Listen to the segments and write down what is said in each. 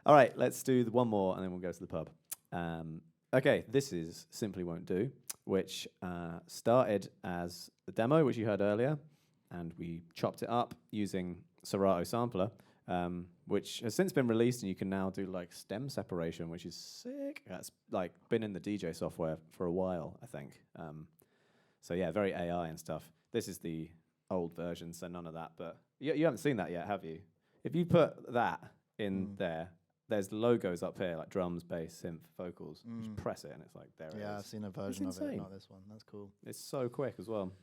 All right, let's do one more, and then we'll go to the pub. Okay, this is Simply Won't Do, which started as the demo, which you heard earlier, and we chopped it up using Serato Sampler, which has since been released, and you can now do like stem separation, which is sick. That's like been in the DJ software for a while, I think. So yeah, very AI and stuff. This is the old version, so none of that. But you haven't seen that yet, have you? If you put that in there, there's logos up here, like drums, bass, synth, vocals. Just press it, and it's like, there it is. Yeah, I've seen a version of it, not this one. That's cool. It's so quick as well.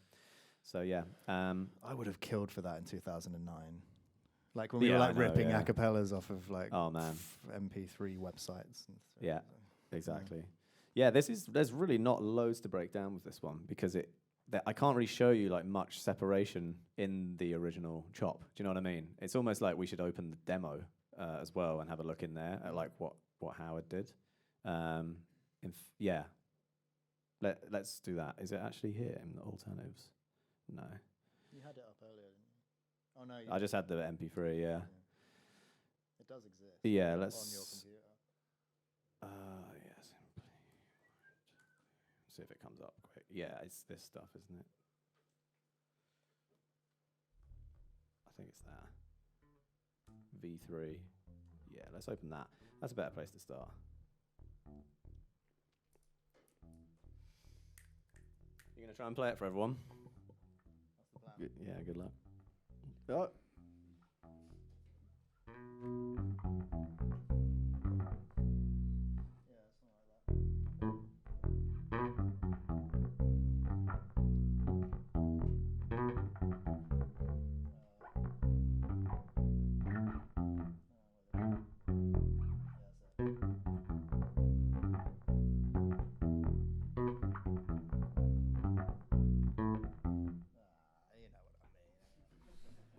So yeah. I would have killed for that in 2009. Like when we were like ripping acapellas off of like MP3 websites. Yeah, exactly. Yeah, there's really not loads to break down with this one because I can't really show you like much separation in the original chop. Do you know what I mean? It's almost like we should open the demo as well and have a look in there at like what Howard did. Let's do that. Is it actually here in the alternatives? No. You had it up earlier, didn't you? Oh no. I just had the MP3. Yeah. It does exist. Yeah. Let's on your computer. Yes. See if it comes up quick. Yeah, it's this stuff, isn't it? I think it's that. V3. Yeah, let's open that. That's a better place to start. You're going to try and play it for everyone? That's the plan. Yeah, good luck. Oh.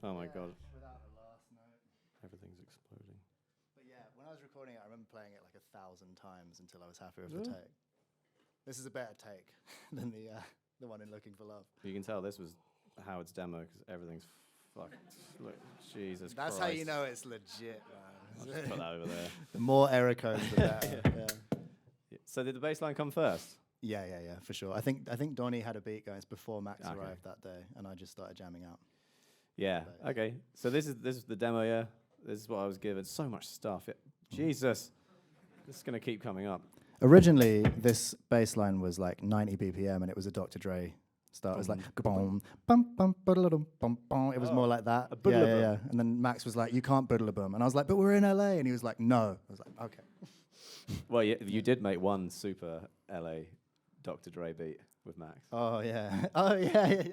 Oh my god. Without the last note. Everything's exploding. But yeah, when I was recording it, I remember playing it like 1,000 times until I was happy with the take. This is a better take than the one in Looking for Love. You can tell this was Howard's demo because everything's fucked. Look, Jesus That's Christ. how you know it's legit, man. I'll just put that over there. The more error codes, the better. Yeah. So did the bass line come first? Yeah, for sure. I think Donnie had a beat going before Max arrived that day, and I just started jamming out. Yeah. Okay. So this is the demo. Yeah. This is what I was given. So much stuff. Jesus. This is gonna keep coming up. Originally, this bass line was like 90 BPM, and it was a Dr. Dre start. It was like boom, bum bum bum bum bum. It was more like that. Yeah. And then Max was like, "You can't boom," and I was like, "But we're in LA," and he was like, "No." I was like, "Okay." Well, you did make one super LA Dr. Dre beat with Max. Oh yeah. Oh yeah.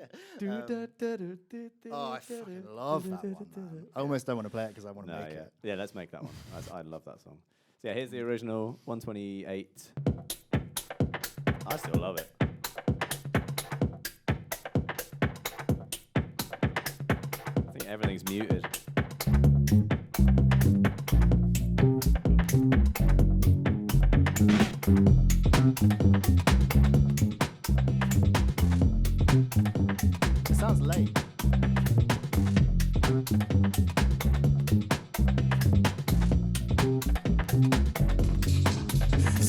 Oh, I fucking love that one, man. I almost don't want to play it because I want to make it. Yeah, let's make that one. I love that song. So yeah, here's the original 128. I still love it. I think everything's muted. It sounds late.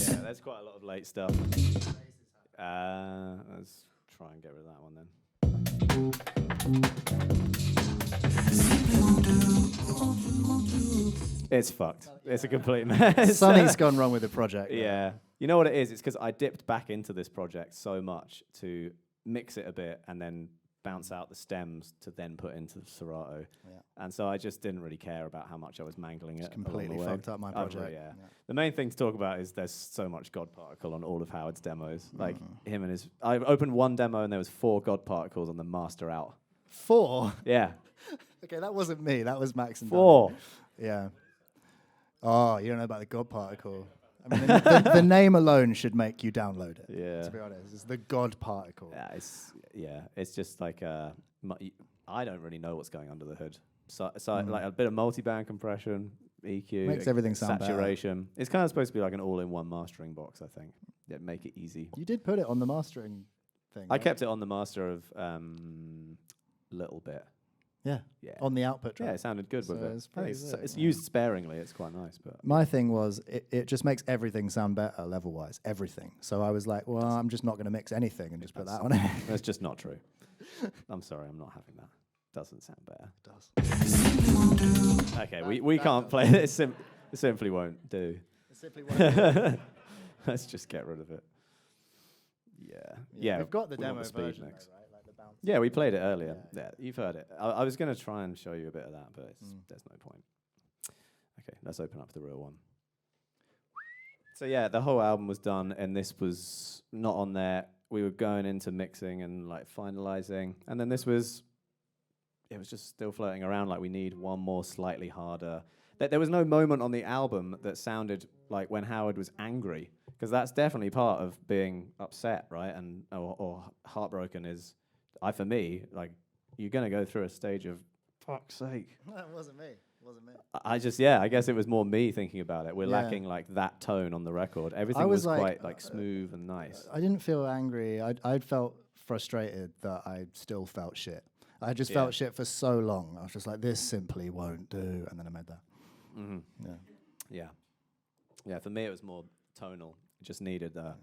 Yeah, there's quite a lot of late stuff. Let's try and get rid of that one then. It's fucked. It's a complete mess. Something's gone wrong with the project. Yeah. You know what it is? It's because I dipped back into this project so much to mix it a bit and then bounce out the stems to then put into the Serato. Yeah. And so I just didn't really care about how much I was mangling it. Completely fucked up my project. Yeah. The main thing to talk about is there's so much God Particle on all of Howard's demos. Like him and his... I opened one demo and there was 4 God Particles on the master out. 4? Yeah. Okay, that wasn't me. That was Max and 4. Donnie. Yeah. Oh, you don't know about the God Particle. I mean, the name alone should make you download it. Yeah. To be honest, it's the God Particle. Yeah, it's just like I don't really know what's going under the hood. So like a bit of multi-band compression, EQ, Makes everything sound saturation. Better. It's kind of supposed to be like an all-in-one mastering box, I think. Yeah, make it easy. You did put it on the mastering thing. I kept it on the master of Little Bit. Yeah. Yeah. On the output track. Yeah, it sounded good with So it. it's I think pretty it's, good, it's yeah. used sparingly. It's quite nice, but My thing was, it just makes everything sound better level-wise, everything. So I was like, well, I'm just not going to mix anything and just put that on it. that's just not true. I'm sorry, I'm not having that. Doesn't sound better. It does. Okay, we can't play it. It simply won't do. It simply won't. Let's just get rid of it. Yeah. We've got the we want demo speed version, mix. though, right? Like the bounce. Yeah, we played it earlier. Yeah. Yeah, you've heard it. I was going to try and show you a bit of that, but there's no point. Okay, let's open up the real one. So yeah, the whole album was done, and this was not on there. We were going into mixing and like finalizing, and then it was just still floating around. Like we need one more slightly harder. There was no moment on the album that sounded like when Howard was angry, because that's definitely part of being upset, right? And or heartbroken is, for me, like you're gonna go through a stage of fuck's sake. That wasn't me. I guess it was more me thinking about it. We're lacking like that tone on the record. Everything was quite like smooth and nice. I didn't feel angry. I felt frustrated that I still felt shit. I just felt shit for so long. I was just like, this simply won't do. And then I made that. Mm-hmm. Yeah. For me, it was more tonal. It just needed a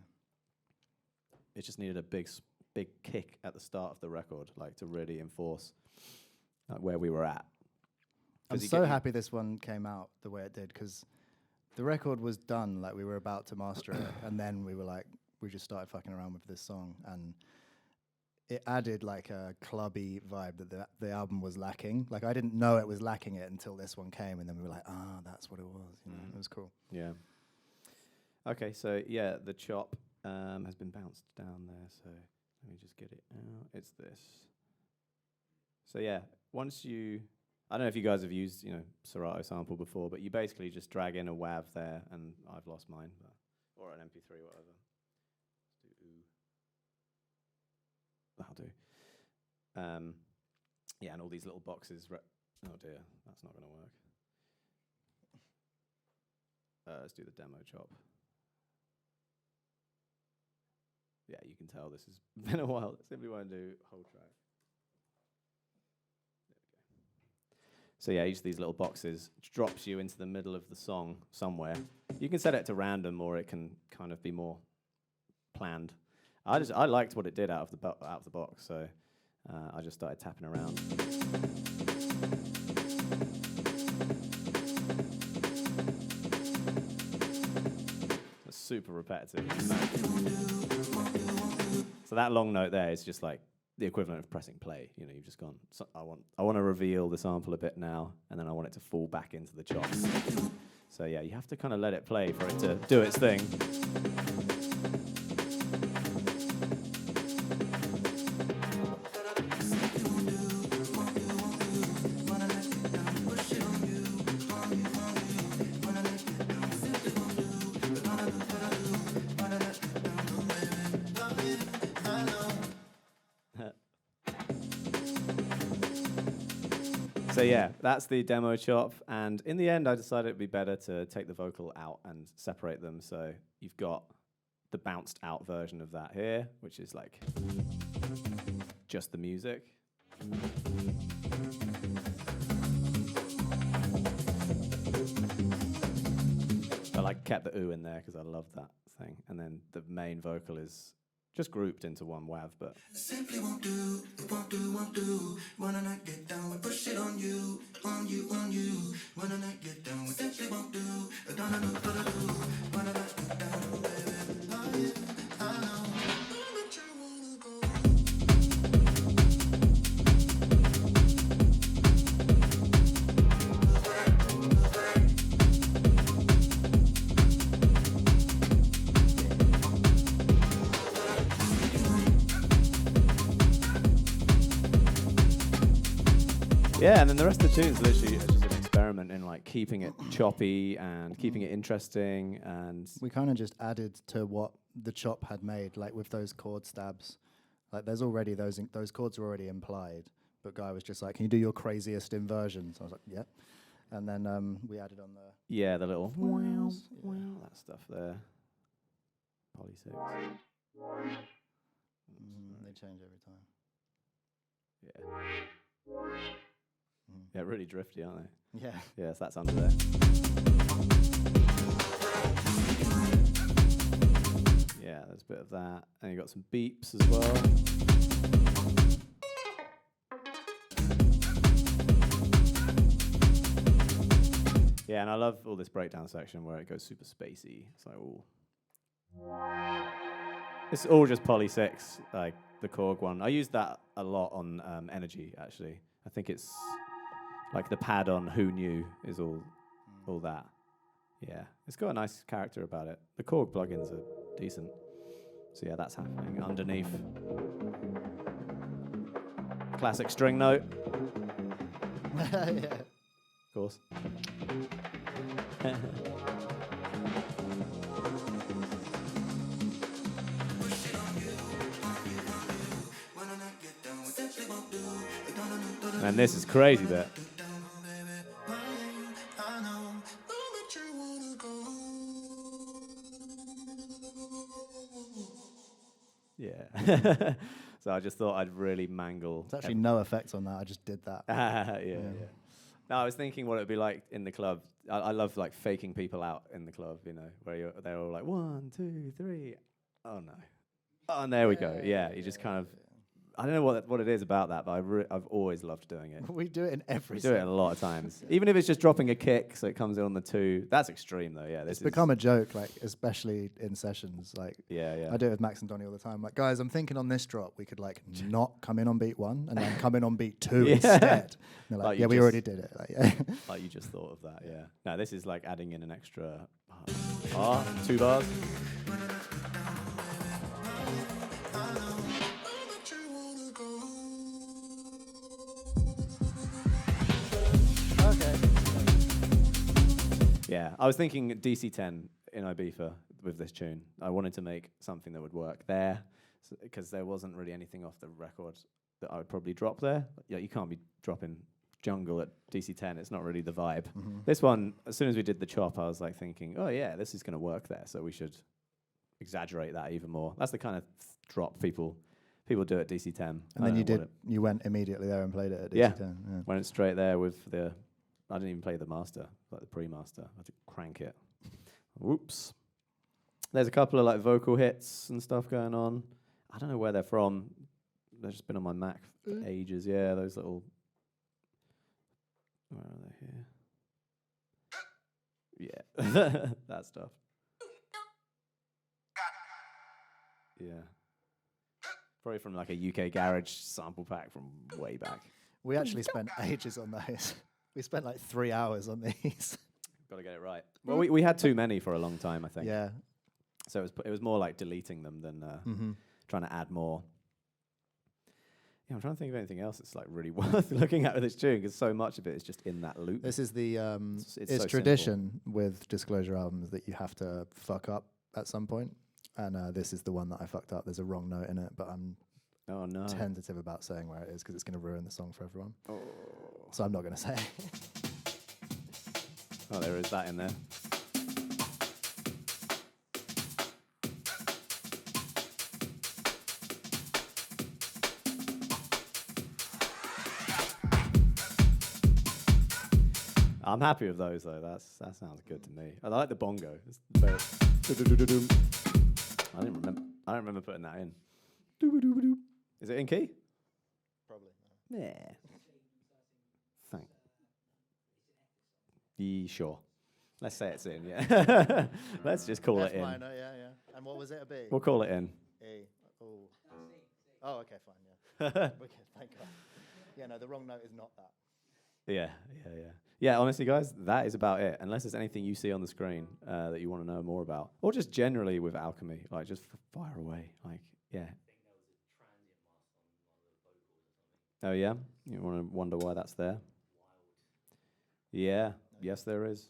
big kick at the start of the record, like to really enforce where we were at. I'm so happy this one came out the way it did, because the record was done, like we were about to master it, and then we just started fucking around with this song, and it added like a clubby vibe that the album was lacking. Like I didn't know it was lacking it until this one came, and then we were like, that's what it was. You know, it was cool. Yeah. Okay, so yeah, the chop has been bounced down there, so let me just get it out. It's this. So yeah, once you... I don't know if you guys have used, Serato sample before, but you basically just drag in a WAV there, and I've lost mine, or an MP3, whatever. Let's do that'll do. And all these little boxes. Oh dear, that's not going to work. Let's do the demo chop. Yeah, you can tell this has been a while. Simply won't do whole track. So yeah, each of these little boxes drops you into the middle of the song somewhere. You can set it to random, or it can kind of be more planned. I liked what it did out of the box, so I just started tapping around. It's super repetitive. So that long note there is just like the equivalent of pressing play. You've just gone, I want to reveal the sample a bit now, and then I want it to fall back into the chop. So yeah, you have to kind of let it play for it to do its thing. So yeah, that's the demo chop, and in the end I decided it'd be better to take the vocal out and separate them. So you've got the bounced out version of that here, which is like just the music. I kept the ooh in there because I love that thing, and then the main vocal is just grouped into one WAV, but simply won't do, it won't do. Wanna not get down, we push it on you. Wanna not get down, we simply won't do. Wanna not get down, baby. I know. But you wanna go. yeah, and then the rest of the tunes literally are just an experiment in like keeping it choppy and keeping it interesting, and We kind of just added to what the chop had made, like with those chord stabs. Like there's already those chords are already implied, but Guy was just like, "Can you do your craziest inversion?" So I was like, "Yeah." And then we added on the yeah, the little wow, that stuff there. Poly 6. they change every time. Yeah. Yeah, really drifty, aren't they? Yeah. Yes, that's under there. Yeah, there's a bit of that. And you got some beeps as well. Yeah, and I love all this breakdown section where it goes super spacey. It's like, ooh. It's all just poly 6, like the Korg one. I use that a lot on Energy, actually. I think it's like the pad on Who Knew is all that. Yeah, it's got a nice character about it. The Korg plugins are decent. So yeah, that's happening underneath. Classic string note, Yeah. of course. And this is crazy bit. Yeah. So I just thought I'd really mangle. There's actually no effects on that. I just did that. Yeah. No, I was thinking what it would be like in the club. I love like faking people out in the club, you know, where they're all like 1, 2, 3. Oh no. Oh, and there we go. Yeah, you just kind of. I don't know what it is about that, but I've always loved doing it. We do it in every. We do it a lot of times, even if it's just dropping a kick, so it comes in on the 2. That's extreme, though. Yeah, It's become a joke, like especially in sessions. Like, yeah. I do it with Max and Donnie all the time. Like, guys, I'm thinking on this drop we could like not come in on beat 1 and then come in on beat 2 Yeah. instead. And they're Like like, you yeah, we just- already did it. Like, yeah. Like you just thought of that, yeah. No, this is like adding in an extra bar, 2 bars. Okay. Yeah, I was thinking DC-10 in Ibiza with this tune. I wanted to make something that would work there, because there wasn't really anything off the record that I would probably drop there. Yeah, you can't be dropping jungle at DC-10. It's not really the vibe. Mm-hmm. This one, as soon as we did the chop, I was like thinking, oh yeah, this is going to work there, so we should exaggerate that even more. That's the kind of drop people do at DC-10. And then you went immediately there and played it at DC-10. Yeah. Went straight there with the. I didn't even play the master, like the pre-master. I had to crank it. Whoops. There's a couple of like vocal hits and stuff going on. I don't know where they're from. They've just been on my Mac for ages. Yeah, those little. Where are they here? Yeah, that stuff. Yeah. Probably from like a UK garage sample pack from way back. We actually spent ages on those. We spent like 3 hours on these. Got to get it right. Well, we had too many for a long time, I think. Yeah. So it was more like deleting them than trying to add more. Yeah, I'm trying to think of anything else that's like really worth looking at with this tune, because so much of it is just in that loop. This is the it's so tradition with Disclosure albums that you have to fuck up at some point, and this is the one that I fucked up. There's a wrong note in it, but I'm Oh no. tentative about saying where it is because it's going to ruin the song for everyone. Oh. So I'm not going to say. Oh, there is that in there. I'm happy with those though. That sounds good to me. I like the bongo. It's very I don't remember putting that in. Is it in key? Probably. Yeah. Thank. Sure. Let's say it's in. Yeah. Let's just call it F in. minor, yeah. And what was it? A B. We'll call it in. E. Oh, okay, fine. Yeah. Okay, thank God. Yeah, no, the wrong note is not that. Yeah. Yeah, honestly, guys, that is about it. Unless there's anything you see on the screen that you want to know more about, or just generally with Alchemy, like just fire away. Like, yeah. Oh yeah, you want to wonder why that's there? Yeah. Yes, there is.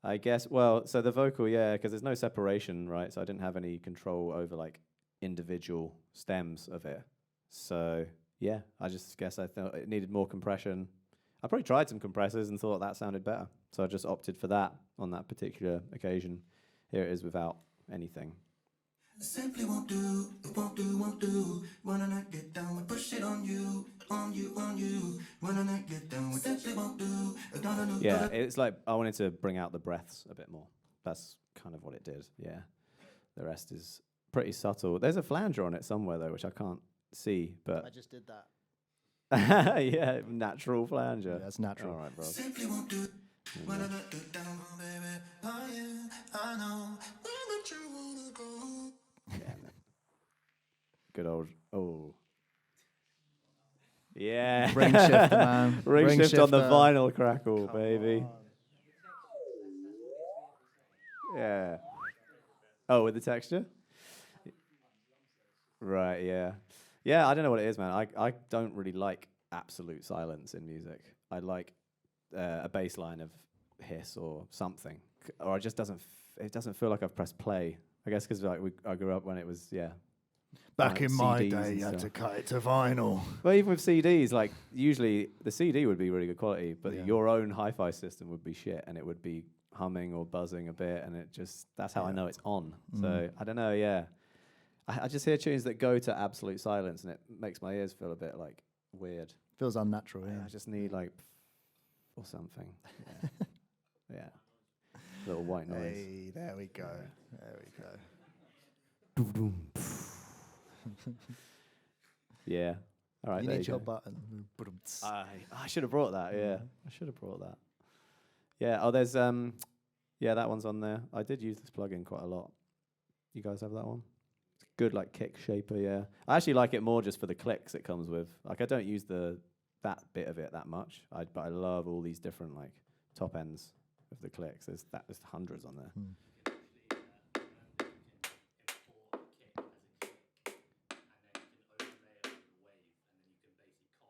I guess. Well, so the vocal, yeah, because there's no separation, right? So I didn't have any control over like individual stems of it. So yeah, I just guess I thought it needed more compression. I probably tried some compressors and thought that sounded better. So I just opted for that on that particular occasion. Here it is without anything. Simply won't do, won't do, won't do. Wanna not get down, we push it on you, on you, on you. Wanna not get down, we simply won't do. Yeah, it's like I wanted to bring out the breaths a bit more. That's kind of what it did. Yeah, the rest is pretty subtle. There's a flanger on it somewhere though, which I can't see, but I just did that. yeah, natural flanger. Yeah, that's natural. All right, bro. Simply won't do. Wanna not get down, oh baby. Oh yeah, I know. Where would you wanna go? Yeah, man. Good old. Oh. Yeah. Ring shifter, man. Ring shift on the shifter. vinyl crackle, baby. Yeah. Oh, with the texture? Right, yeah. Yeah, I don't know what it is, man. I don't really like absolute silence in music. I like a bass line of hiss or something. Or it just it doesn't feel like I've pressed play. I guess because like I grew up when it was, yeah. Back in my CDs day, and you had to stuff. cut it to vinyl. Well, even with CDs, like usually the CD would be really good quality, but Yeah. your own hi-fi system would be shit, and it would be humming or buzzing a bit, and that's how I Yeah. know it's on. So I don't know, yeah. I just hear tunes that go to absolute silence, and it makes my ears feel a bit like weird. Feels unnatural, Yeah, yeah. I just need like or something. Yeah, yeah. Little white noise. Hey, there we go. Yeah. There we go. Yeah. All right. You there need your go. button. I should have brought that. Yeah, I should have brought that. Yeah. Oh, there's yeah, that one's on there. I did use this plugin quite a lot. You guys have that one? It's good, like kick shaper. Yeah, I actually like it more just for the clicks it comes with. Like, I don't use that bit of it that much. But I love all these different like top ends of the clicks. There's hundreds on there.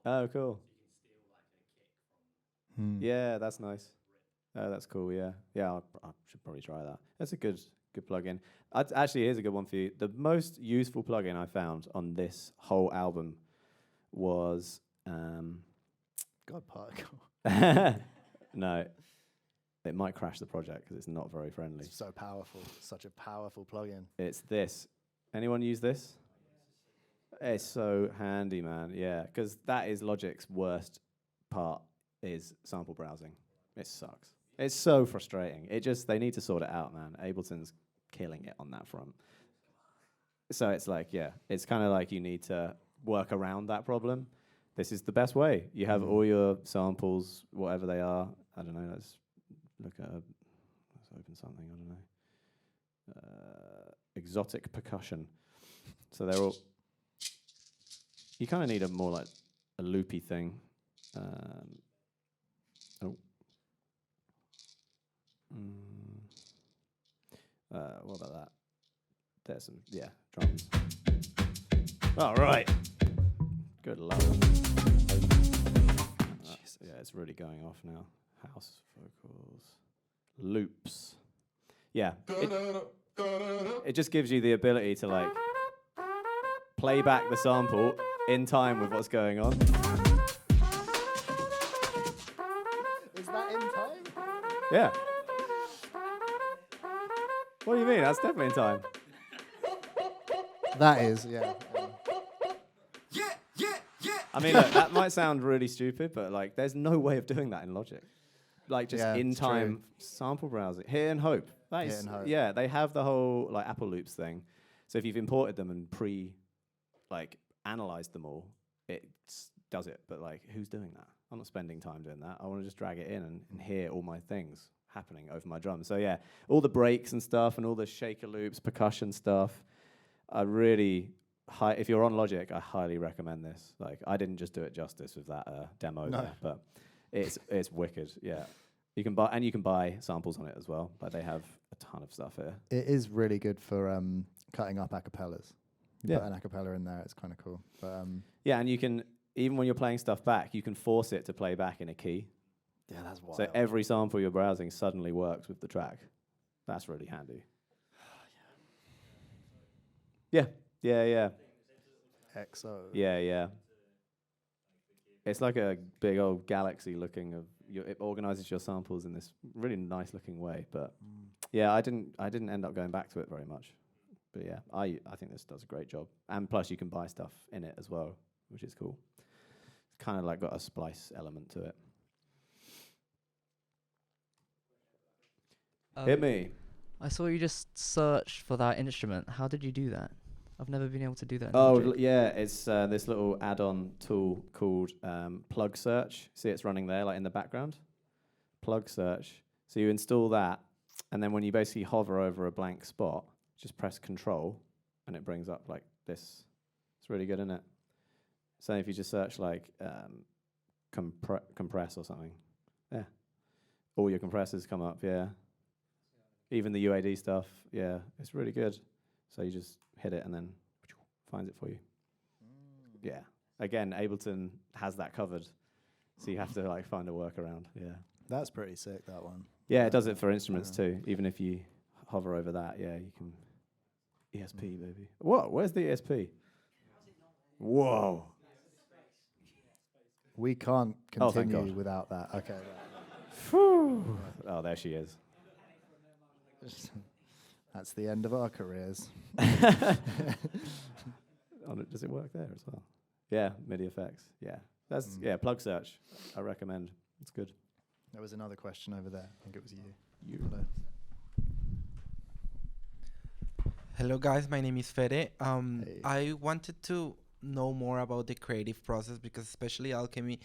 Oh, cool. Yeah, that's nice. Oh, that's cool. Yeah, yeah. I should probably try that. That's a good plugin. Actually, here's a good one for you. The most useful plugin I found on this whole album was God particle. no, it might crash the project because it's not very friendly. It's so powerful. Such a powerful plugin. It's this. Anyone use this? It's so handy, man. Yeah, because that is Logic's worst part is sample browsing. It sucks. It's so frustrating. They need to sort it out, man. Ableton's killing it on that front. So it's like, yeah, it's kind of like you need to work around that problem. This is the best way. You have all your samples, whatever they are. I don't know. Let's open something. I don't know. Exotic percussion. So they're all. You kind of need a more like a loopy thing. What about that? There's some, drums. All right. Good lord. Yeah, it's really going off now. House vocals. Loops. Yeah. It just gives you the ability to like play back the sample in time with what's going on. Is that in time? Yeah. What do you mean? That's definitely in time. That is, yeah. I mean, look, that might sound really stupid, but like, there's no way of doing that in Logic. Like, just Yeah, in it's time sample browsing. Hear and hope. That Hear is, and hope. yeah, they have the whole like Apple Loops thing. So if you've imported them and analyzed them all, it does it. But like, who's doing that? I'm not spending time doing that. I want to just drag it in and hear all my things happening over my drums. So yeah, all the breaks and stuff and all the shaker loops, percussion stuff. I really, if you're on Logic, I highly recommend this. Like, I didn't just do it justice with that demo No. there, but it's wicked. Yeah, you can buy samples on it as well. Like, they have a ton of stuff here. It is really good for cutting up acapellas. You Yeah. put an acapella in there, it's kind of cool. But Yeah, and you can, even when you're playing stuff back, you can force it to play back in a key. yeah, that's wild. So every sample you're browsing suddenly works with the track. That's really handy. Yeah, yeah, yeah. XO. Yeah. It's like a big old galaxy looking of it organizes your samples in this really nice looking way. But yeah, I didn't end up going back to it very much. But yeah, I think this does a great job. And plus you can buy stuff in it as well, which is cool. It's kind of like got a splice element to it. Hit me. I saw you just search for that instrument. How did you do that? I've never been able to do that. in Oh, Logic. yeah, it's this little add-on tool called Plug Search. See, it's running there, like in the background. Plug Search. So you install that, and then when you basically hover over a blank spot, just press Control, and it brings up like this. It's really good, isn't it? So if you just search like compress or something, yeah, all your compressors come up, yeah. Even the UAD stuff, yeah, it's really good. So you just hit it and then finds it for you. Yeah. Again, Ableton has that covered. So you have to like find a workaround. Yeah. That's pretty sick, that one. Yeah, it does it for instruments too. Even if you hover over that, yeah, you can. ESP, baby. Whoa, where's the ESP? Whoa. We can't Oh, thank continue God. without that. Okay. Oh, there she is. That's the end of our careers. Does it work there as well? Yeah, MIDI effects. Yeah. That's Plug Search. I recommend. It's good. There was another question over there. I think it was you. You. Hello guys, my name is Fede. Hey. I wanted to know more about the creative process because especially Alchemy,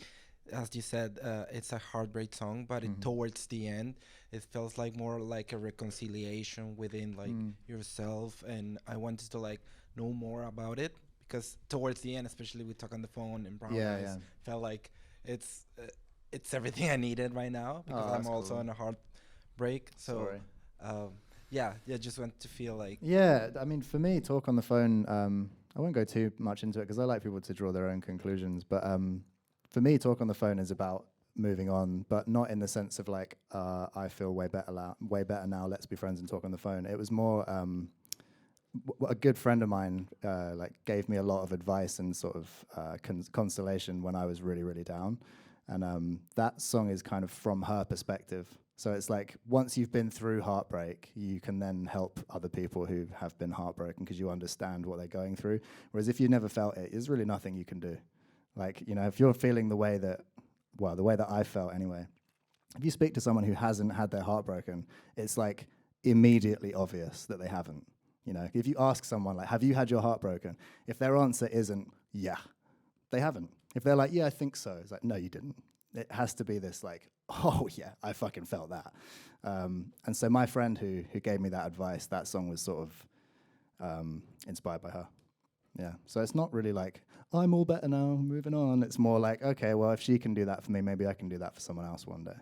as you said, it's a heartbreak song, but towards the end, it feels like more like a reconciliation within like yourself. And I wanted to like know more about it because towards the end, especially we talk on the phone and Brown Eyes, felt like it's everything I needed right now because I'm also on a heartbreak. So, yeah, just want to feel like. Yeah, I mean, for me, talk on the phone, I won't go too much into it because I like people to draw their own conclusions. But for me, talk on the phone is about moving on, but not in the sense of like, I feel way better now, let's be friends and talk on the phone. It was more, a good friend of mine like gave me a lot of advice and sort of consolation when I was really, really down. And that song is kind of from her perspective. So it's like once you've been through heartbreak, you can then help other people who have been heartbroken because you understand what they're going through. Whereas if you never felt it, there's really nothing you can do. Like, you know, if you're feeling the way that I felt anyway, if you speak to someone who hasn't had their heart broken, it's like immediately obvious that they haven't. You know, if you ask someone like, have you had your heart broken? If their answer isn't, yeah, they haven't. If they're like, yeah, I think so, it's like, no, you didn't. It has to be this like, oh yeah, I fucking felt that. And so my friend who gave me that advice, that song was sort of inspired by her. Yeah, so it's not really like, I'm all better now, moving on. It's more like, okay, well, if she can do that for me, maybe I can do that for someone else one day.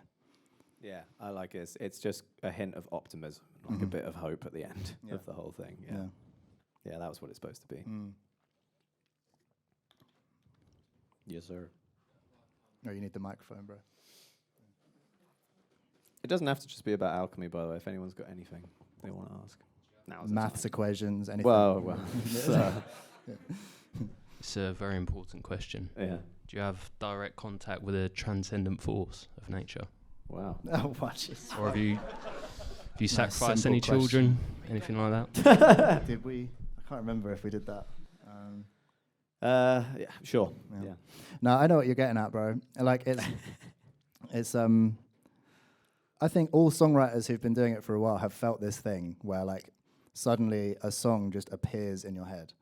Yeah, I like it. It's just a hint of optimism, like a bit of hope at the end of the whole thing. Yeah, that was what it's supposed to be. Yes, sir. Oh, you need the microphone, bro. It doesn't have to just be about alchemy, by the way. If anyone's got anything they want to ask, now's the Maths, time. equations, anything. Well. It's a very important question. Yeah. Do you have direct contact with a transcendent force of nature? Wow. Oh, watch it. Or have you sacrificed simple any question. children? Anything like that? Did we? I can't remember if we did that. Yeah, sure. Yeah. Yeah. No, I know what you're getting at, bro. Like it's I think all songwriters who've been doing it for a while have felt this thing where like suddenly a song just appears in your head.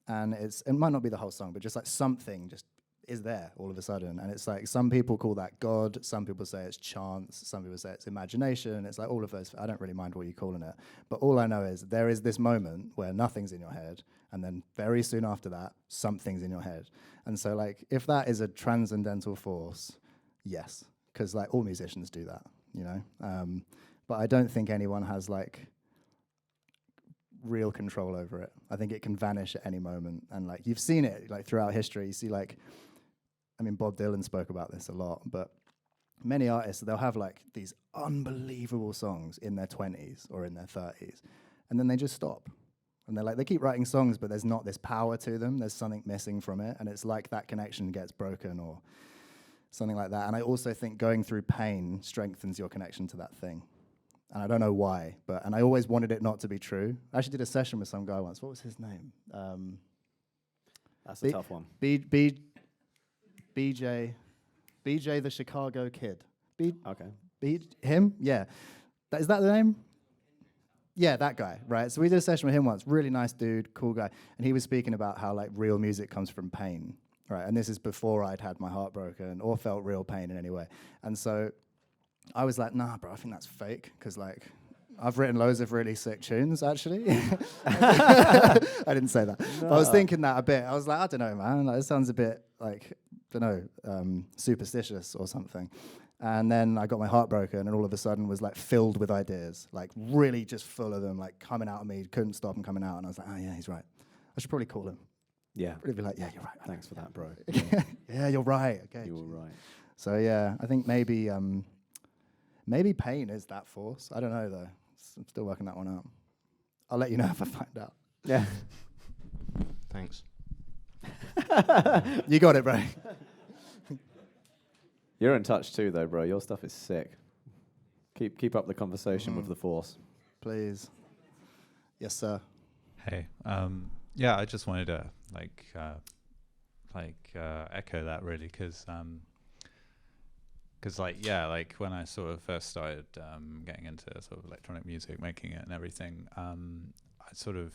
And it might not be the whole song, but just like something just is there all of a sudden. And it's like some people call that God, some people say it's chance, some people say it's imagination. It's like all of those. I don't really mind what you're calling it. But all I know is there is this moment where nothing's in your head, and then very soon after that, something's in your head. And so like if that is a transcendental force, yes, because like all musicians do that, you know. But I don't think anyone has like real control over it. I think it can vanish at any moment. And like you've seen it like throughout history. You see like, I mean, Bob Dylan spoke about this a lot, but many artists, they'll have like these unbelievable songs in their 20s or in their 30s, and then they just stop. And they're like, they keep writing songs, but there's not this power to them. There's something missing from it. And it's like that connection gets broken or something like that. And I also think going through pain strengthens your connection to that thing. and I don't know why, and I always wanted it not to be true. I actually did a session with some guy once. What was his name? That's a tough one. BJ the Chicago Kid. Okay. Him? Yeah. Is that the name? Yeah, that guy, right? So we did a session with him once. Really nice dude, cool guy. And he was speaking about how like real music comes from pain, right? And this is before I'd had my heart broken or felt real pain in any way. And so I was like, nah, bro, I think that's fake. Because like, I've written loads of really sick tunes, actually. I didn't say that. No. I was thinking that a bit. I was like, I don't know, man. Like, it sounds a bit like, don't know, superstitious or something. And then I got my heart broken, and all of a sudden was like filled with ideas, like really just full of them, like coming out of me, couldn't stop them coming out. And I was like, oh yeah, he's right. I should probably call him. Yeah. Probably be like, yeah, you're right. Thanks for that, bro. Yeah, you're right. Okay. You were right. So yeah, I think maybe pain is that force. I don't know though. I'm still working that one out. I'll let you know if I find out. Yeah. Thanks. You got it, bro. You're in touch too, though, bro. Your stuff is sick. Keep up the conversation with the Force. Please. Yes, sir. Hey. Yeah, I just wanted to echo that really, because when I sort of first started getting into sort of electronic music, making it and everything, I sort of,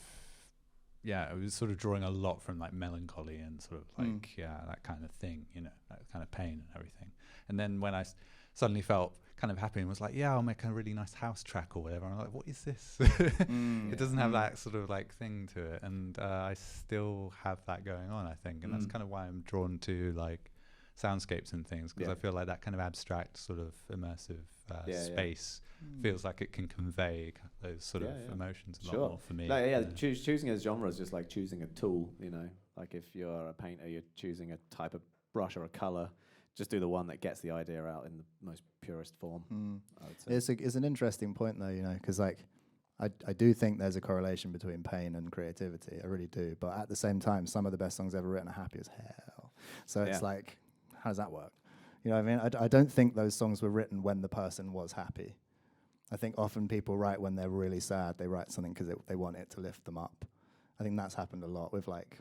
it was sort of drawing a lot from like melancholy and sort of like that kind of thing, you know, that kind of pain and everything. And then when I suddenly felt kind of happy and was like, I'll make a really nice house track or whatever, I'm like, what is this? It doesn't have that sort of like thing to it, and I still have that going on, I think, and that's kind of why I'm drawn to like soundscapes and things, because I feel like that kind of abstract sort of immersive space feels like it can convey those sort of emotions a lot more for me. Choosing a genre is just like choosing a tool, you know. Like if you're a painter, you're choosing a type of brush or a color. Just do the one that gets the idea out in the most purest form. I would say. It's an interesting point though, you know, because like I do think there's a correlation between pain and creativity. I really do. But at the same time, some of the best songs ever written are happy as hell. So it's like, how does that work? You know what I mean? I don't think those songs were written when the person was happy. I think often people write when they're really sad. They write something because they want it to lift them up. I think that's happened a lot with like,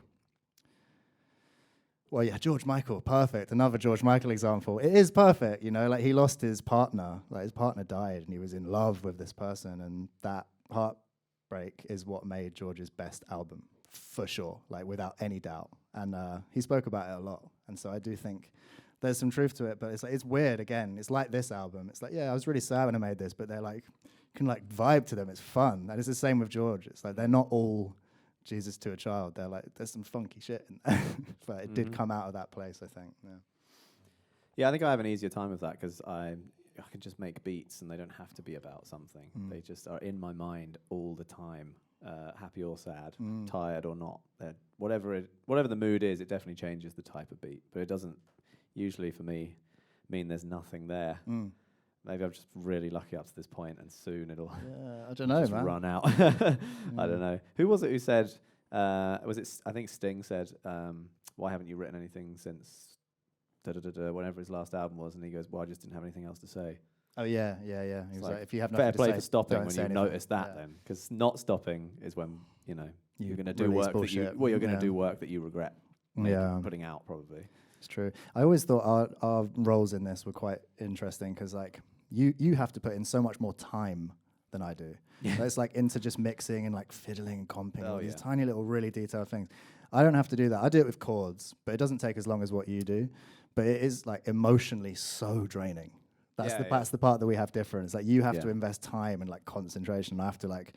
George Michael, perfect. Another George Michael example. It is perfect, you know, like he lost his partner. Like his partner died and he was in love with this person, and that heartbreak is what made George's best album, for sure, like without any doubt. And he spoke about it a lot. And so I do think there's some truth to it, but it's like, it's weird again. It's like this album. It's like, I was really sad when I made this, but they're like, you can like vibe to them. It's fun. And it's the same with George. It's like, they're not all Jesus to a child. They're like, there's some funky shit in there. But it did come out of that place, I think. Yeah, I think I have an easier time with that because I can just make beats and they don't have to be about something. They just are in my mind all the time, happy or sad, tired or not. Whatever the mood is, it definitely changes the type of beat. But it doesn't usually, for me, mean there's nothing there. Maybe I'm just really lucky up to this point, and soon it'll I don't know, just man. run out. I don't know. Who was it who said? Was it? I think Sting said, "Why haven't you written anything since whenever his last album was?" And he goes, "Well, I just didn't have anything else to say." Oh yeah. He was like, if you have fair nothing play to say, for stopping don't when say you anything. notice that, then, because not stopping is when you're going to do release work bullshit. that you're going to do work that you regret. Putting out probably. It's true. I always thought our roles in this were quite interesting because like you have to put in so much more time than I do. Yeah. It's like into just mixing and like fiddling and comping, all these tiny little really detailed things. I don't have to do that. I do it with chords, but it doesn't take as long as what you do. But it is like emotionally so draining. That's the part that we have different. It's like you have to invest time and like concentration. I have to like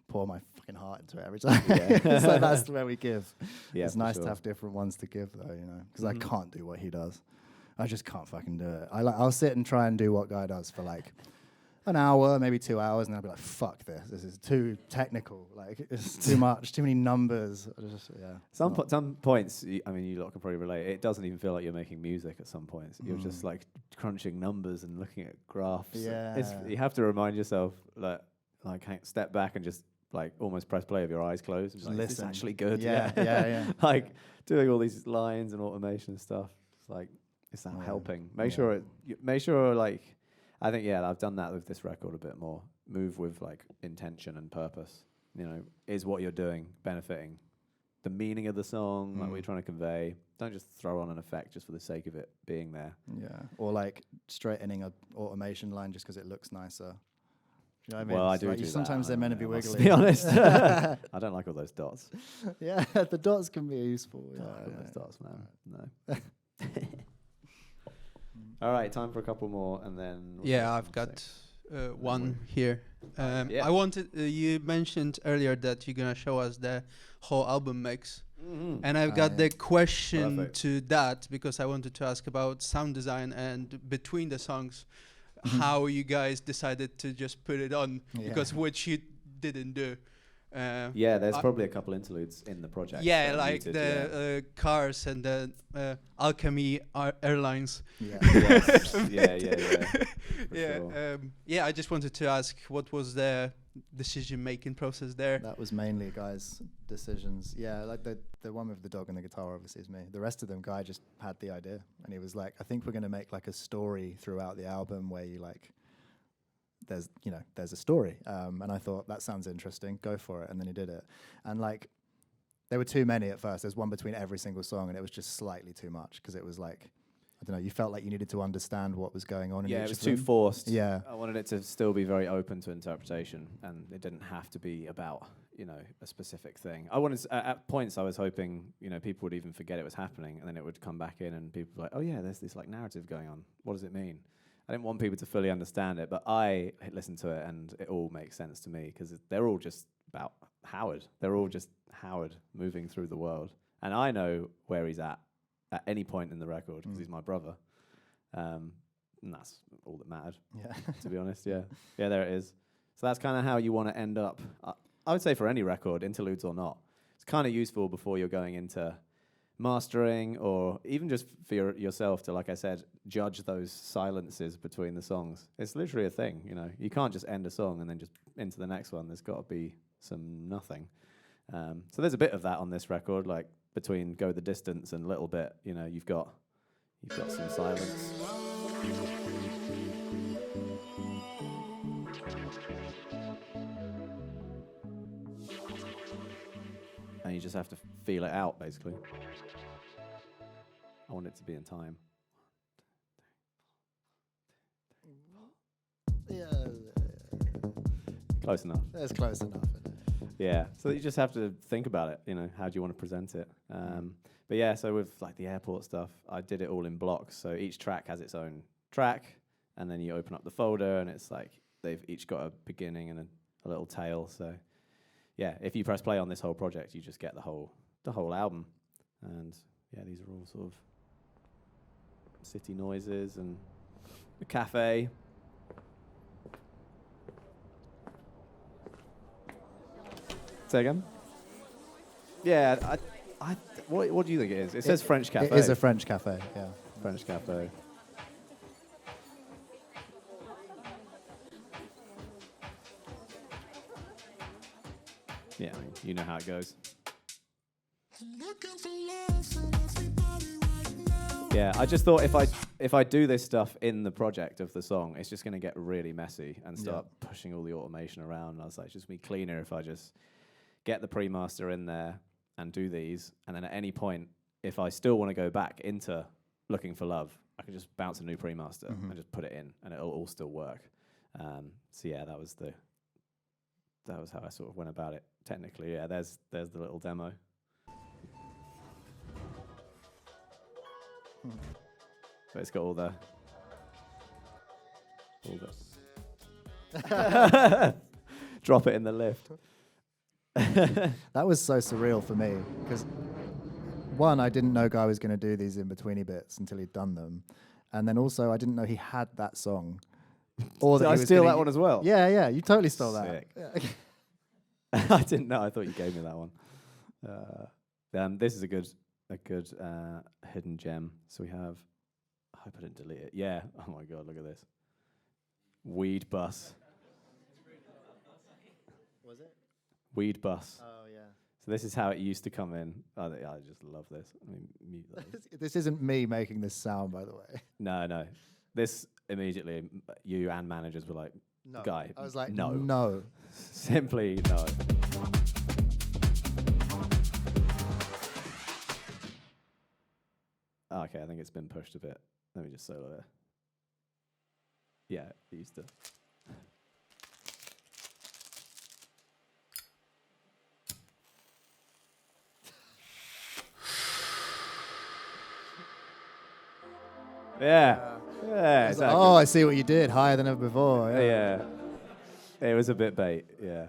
pour my fucking heart into it every time. It's like that's where we give. Yeah, it's nice to have different ones to give though, you know, because I can't do what he does. I just can't fucking do it. I'll sit and try and do what Guy does for like an hour, maybe 2 hours, and then I'll be like, fuck this. This is too technical. Like, it's too much, too many numbers. Some points, you lot can probably relate. It doesn't even feel like you're making music at some points. You're just like crunching numbers and looking at graphs. Yeah. You have to remind yourself that, like, step back and just like almost press play with your eyes closed. And like, is this actually good? Yeah. Like doing all these lines and automation and stuff. It's like, is that helping? Make sure like, I think, I've done that with this record a bit more. move with like intention and purpose. You know, is what you're doing benefiting the meaning of the song, like what you're trying to convey? Don't just throw on an effect just for the sake of it being there. Yeah, or like straightening a automation line just because it looks nicer. You know what I mean? Well, I It's do like do sometimes that, they're meant to be I must wiggly. be honest. I don't like all those dots. Yeah, the dots can be useful. I Yeah, don't like all those yeah. dots, man. No. All right, time for a couple more, and then. we'll Yeah, take I've some got sec. one here. Yeah. I wanted. You mentioned earlier that you're gonna show us the whole album mix, and I've got the question Perfect. to that because I wanted to ask about sound design and between the songs, how you guys decided to just put it on Yeah. because which you didn't do. Yeah, there's I- probably a couple interludes in the project. Yeah, that are like muted, the cars and the Alchemy Airlines. Yeah. Yes. yeah. For Yeah, sure. yeah. I just wanted to ask, what was the decision-making process there? That was mainly Guy's decisions. Yeah, like the one with the dog and the guitar obviously is me. The rest of them, Guy just had the idea, and he was like, I think we're going to make like a story throughout the album where you like, there's a story. And I thought, that sounds interesting, go for it. And then he did it. And like, there were too many at first. There's one between every single song, and it was just slightly too much because it was like, I don't know, you felt like you needed to understand what was going on in Yeah, each it was of too them. forced. Yeah. I wanted it to still be very open to interpretation, and it didn't have to be about, you know, a specific thing. I wanted at points I was hoping, you know, people would even forget it was happening, and then it would come back in, and people were like, oh yeah, there's this like narrative going on. What does it mean? I didn't want people to fully understand it, but I listened to it, and it all makes sense to me because they're all just about Howard. They're all just Howard moving through the world, and I know where he's at any point in the record because he's my brother. And that's all that mattered, Yeah. to be honest. Yeah, there it is. So that's kind of how you want to end up. I would say for any record, interludes or not, it's kind of useful before you're going into mastering, or even just for yourself to, like I said, judge those silences between the songs. It's literally a thing, you know. You can't just end a song and then just into the next one. There's got to be some nothing. So there's a bit of that on this record, like between Go the Distance and Little Bit. You know, you've got some silence. And you just have to feel it out, basically. I want it to be in time. Yeah. Close enough. That's close enough. Yeah. So you just have to think about it, you know, how do you want to present it? But yeah, so with like the airport stuff, I did it all in blocks. So each track has its own track, and then you open up the folder, and it's like they've each got a beginning and a little tail. So yeah, if you press play on this whole project, you just get the whole album. And yeah, these are all sort of city noises and a cafe. Say again? Yeah, what do you think it is? It says French cafe. It is a French cafe, yeah. French cafe. Yeah, I mean, you know how it goes. Yeah, I just thought if I do this stuff in the project of the song, it's just going to get really messy and start pushing all the automation around. And I was like, it's just be cleaner if I just get the pre-master in there and do these, and then at any point, if I still want to go back into Looking for Love, I can just bounce a new pre-master and just put it in, and it'll all still work. So yeah, that was how I sort of went about it. Technically, yeah. There's the little demo. So it's got all the drop it in the lift. That was so surreal for me because one, I didn't know Guy was going to do these in-betweeny bits until he'd done them, and then also I didn't know he had that song. Or Did that I he was steal gonna that one as well? Yeah, you totally stole Sick. that. Yeah. I didn't know. I thought you gave me that one. This is a good hidden gem. So we have. I hope I didn't delete it. Yeah. Oh my god, look at this. Weed bus. Was it? Weed bus. Oh yeah. So this is how it used to come in. I just love this. I mean, mute those. This isn't me making this sound, by the way. No. This immediately, you and managers were like, No. guy. I was like, no. no. Simply no. Okay, I think it's been pushed a bit. Let me just solo it. Yeah, it used to. Yeah. Yeah, exactly. Oh, I see what you did. Higher than ever before. Yeah. Yeah. It was a bit bait, yeah.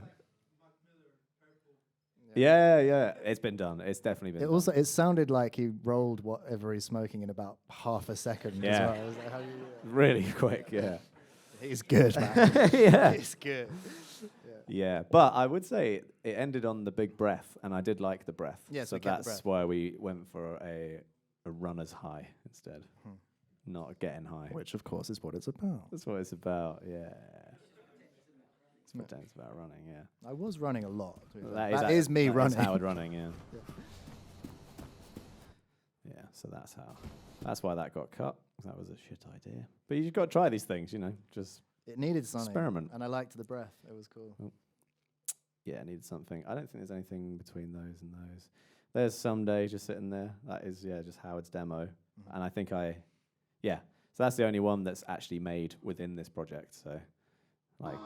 Yeah. It's been done. It's definitely been It done. also it sounded like he rolled whatever he's smoking in about half a second. Yeah. As well. I was like, how do you do that? Really quick, yeah. He's good, man. Yeah. He's good. Yeah, but I would say it ended on the big breath, and I did like the breath. Yes, so we kept the that's breath. why we went for a runner's high instead, not a getting high. Which, of course, is what it's about. That's what it's about. Yeah, it's what it's about running. Yeah, I was running a lot. to be fair. that That is me that running. Is Howard running. Yeah. Yeah. So that's why that got cut. That was a shit idea. But you've got to try these things, you know. Just It needed something. Experiment. And I liked the breath. It was cool. yeah, it needed something. I don't think there's anything between those and those. There's Someday just sitting there. That is, just Howard's demo. And I think so that's the only one that's actually made within this project. So, like,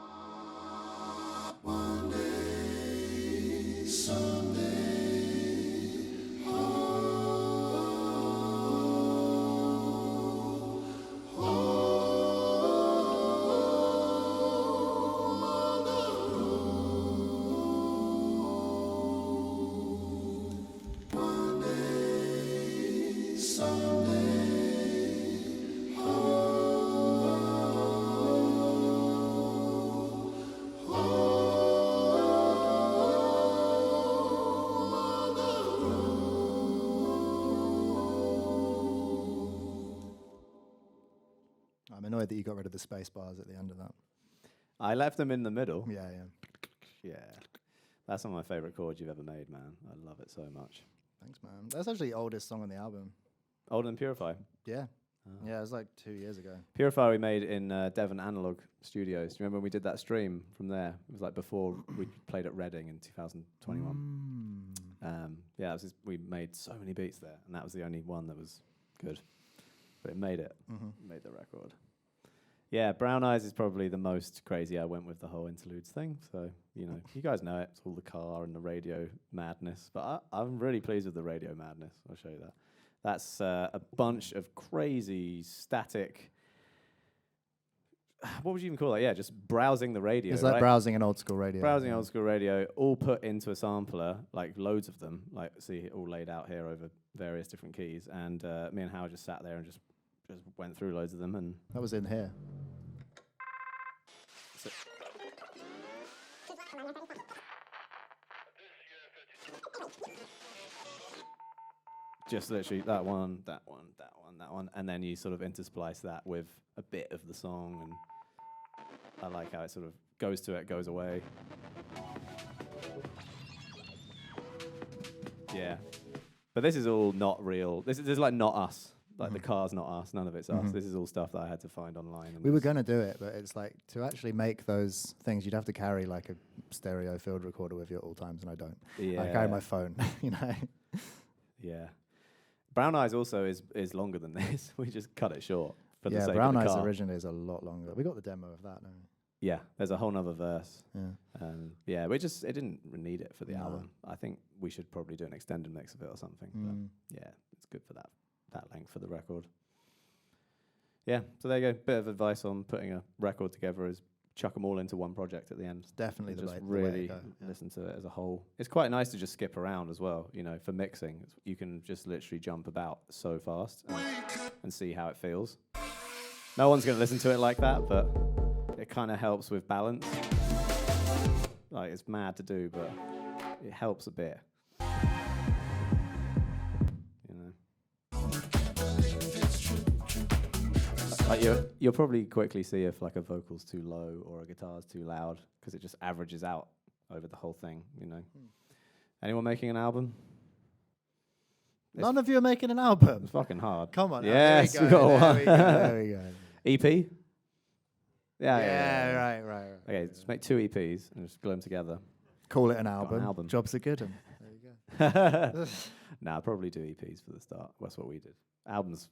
I'm annoyed that you got rid of the space bars at the end of that. I left them in the middle. Yeah. Yeah. That's one of my favorite chords you've ever made, man. I love it so much. Thanks, man. That's actually the oldest song on the album. Older than Purify. Yeah. Yeah, it was like 2 years ago. Purify we made in Devon Analog Studios. Do you remember when we did that stream from there? It was like before we played at Reading in 2021. Yeah, it was we made so many beats there, and that was the only one that was good. But it made it. Made the record. Yeah, Brown Eyes is probably the most crazy I went with the whole interludes thing. So, you guys know it. It's all the car and the radio madness. But I'm really pleased with the radio madness. I'll show you that. That's a bunch of crazy static. What would you even call that? Yeah, just browsing the radio. It's like right? browsing an old school radio. Browsing old school radio, all put into a sampler, like loads of them. Like, see it all laid out here over various different keys. And me and Howard just sat there and just went through loads of them. And That was in here. just literally that one, and then you sort of intersplice that with a bit of the song, and I like how it sort of goes to it, goes away. Yeah, but this is all not real. This is like not us. Like the car's not us. None of it's us. This is all stuff that I had to find online. And We were going to do it, but it's like to actually make those things, you'd have to carry like a stereo field recorder with you at all times, and I don't. I carry my phone, Yeah. Brown Eyes also is longer than this. We just cut it short for the Yeah, sake Brown of the Eyes car. originally is a lot longer. We got the demo of that, don't we? Yeah, there's a whole nother verse. Yeah. It didn't need it for the No. album. I think we should probably do an extended mix of it or something. But yeah, it's good for that length for the record. Yeah, so there you go. Bit of advice on putting a record together is chuck them all into one project at the end. Definitely And the just way, the way really to go. Yeah. listen to it as a whole. It's quite nice to just skip around as well, for mixing. You can just literally jump about so fast and see how it feels. No one's going to listen to it like that, but it kind of helps with balance. Like, it's mad to do, but it helps a bit. Like you'll probably quickly see if like a vocal's too low or a guitar's too loud, because it just averages out over the whole thing, Anyone making an album? None of you are making an album. It's fucking hard. Come on. Yes, there we we got go. one. There we go. EP? Yeah. Right. Okay, just make 2 EPs and just glue them together. Call it an Got album. an album. Job's a good 'un. There you go. Nah, probably do EPs for the start. That's what we did. Albums,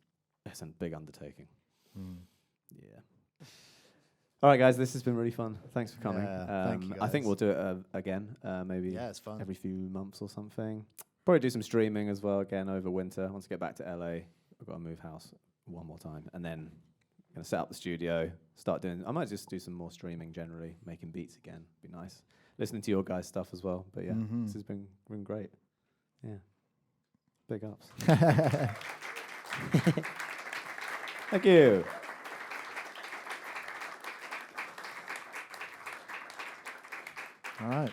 it's a big undertaking. Yeah. All right, guys, this has been really fun. Thanks for coming. Yeah, thank you, I think guys. we'll do it again, maybe Yeah, it's fun. every few months or something. Probably do some streaming as well again over winter. Once I get back to LA, I've got to move house one more time, and then gonna set up the studio, start doing. I might just do some more streaming generally, making beats again. Be nice. Listening to your guys' stuff as well. But yeah, this has been great. Yeah, big ups. Thank you. All right.